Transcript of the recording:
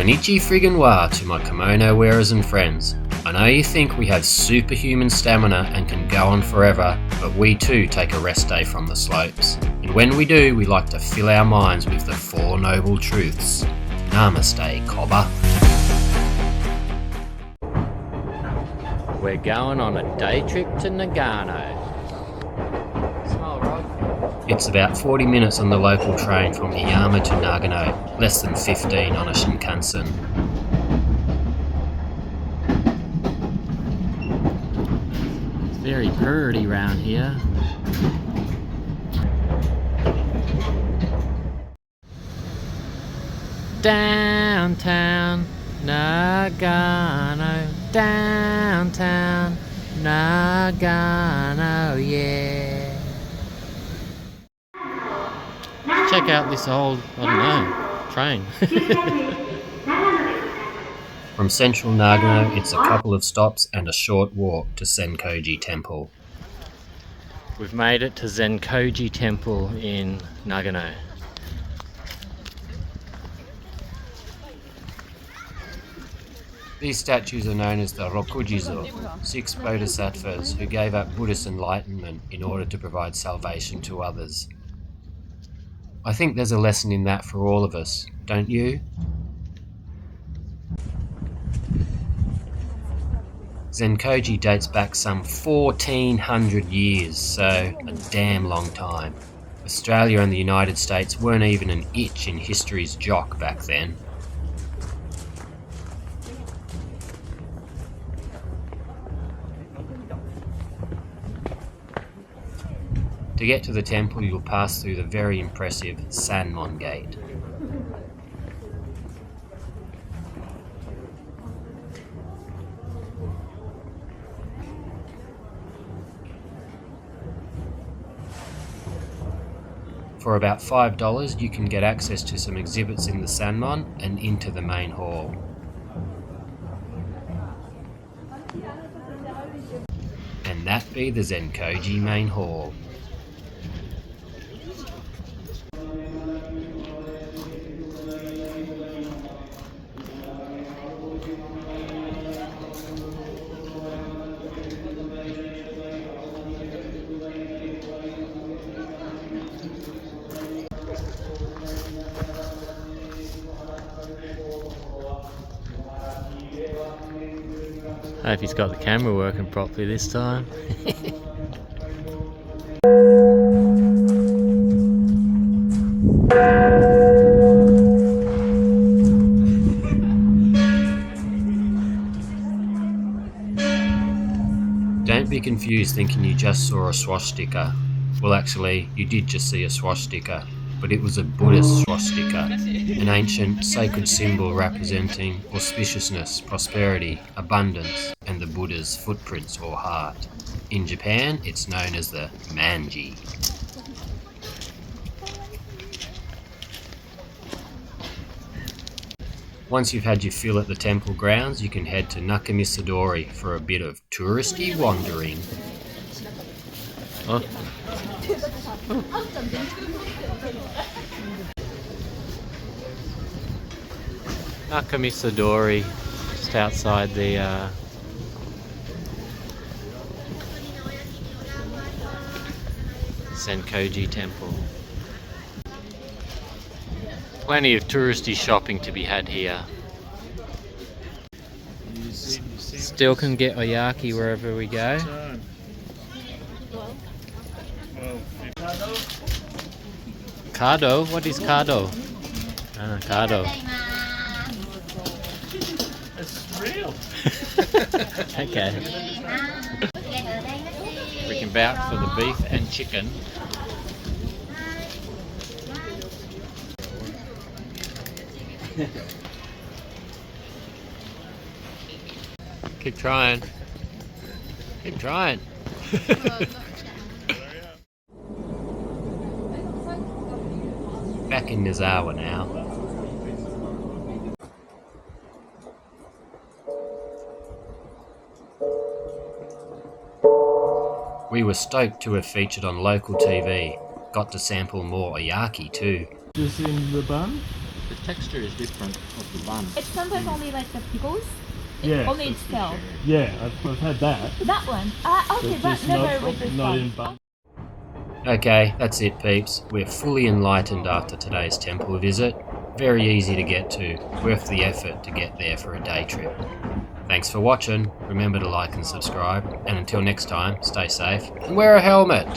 Konnichi friggin' wa to my kimono wearers and friends. I know you think we have superhuman stamina and can go on forever, but we too take a rest day from the slopes. And when we do, we like to fill our minds with the Four Noble Truths. Namaste, cobber. We're going on a day trip to Nagano. Smile, Rod. It's about 40 minutes on the local train from Iiyama to Nagano, less than 15 on a shinkansen. It's very pretty round here. Downtown Nagano, downtown Nagano, yeah. Check out this old, train. From central Nagano, it's a couple of stops and a short walk to Zenkoji Temple. We've made it to Zenkoji Temple in Nagano. These statues are known as the Rokujizo, 6 bodhisattvas who gave up Buddhist enlightenment in order to provide salvation to others. I think there's a lesson in that for all of us, don't you? Zenkoji dates back some 1400 years, so a damn long time. Australia and the United States weren't even an itch in history's jock back then. To get to the temple, you'll pass through the very impressive Sanmon Gate. For about $5, you can get access to some exhibits in the Sanmon and into the main hall. And that be the Zenkoji main hall. I hope he's got the camera working properly this time. Don't be confused thinking you just saw a swastika. Well, actually, you did just see a swastika, but it was a Buddhist swastika, an ancient sacred symbol representing auspiciousness, prosperity, abundance, and the Buddha's footprints or heart. In Japan, it's known as the manji. Once you've had your fill at the temple grounds, you can head to Nakamise-dori for a bit of touristy wandering. Oh. Nakamise-dori, just outside the Zenkoji Temple. Plenty of touristy shopping to be had here. Still can get oyaki wherever we go. Kado? What is kado? Ah, kado. It's real. Okay. We can vouch for the beef and chicken. Keep trying. Keep trying. Back in Nozawa now. We were stoked to have featured on local TV. Got to sample more oyaki too. Just in the bun? The texture is different of the bun. It's sometimes only like the pickles. Yeah. Only itself. Yeah, I've had that. That one. Okay, but just never with this not one. in bun. Okay, that's it peeps. We're fully enlightened after today's temple visit. Very easy to get to, worth the effort to get there for a day trip. Thanks for watching, remember to like and subscribe, and until next time, stay safe and wear a helmet!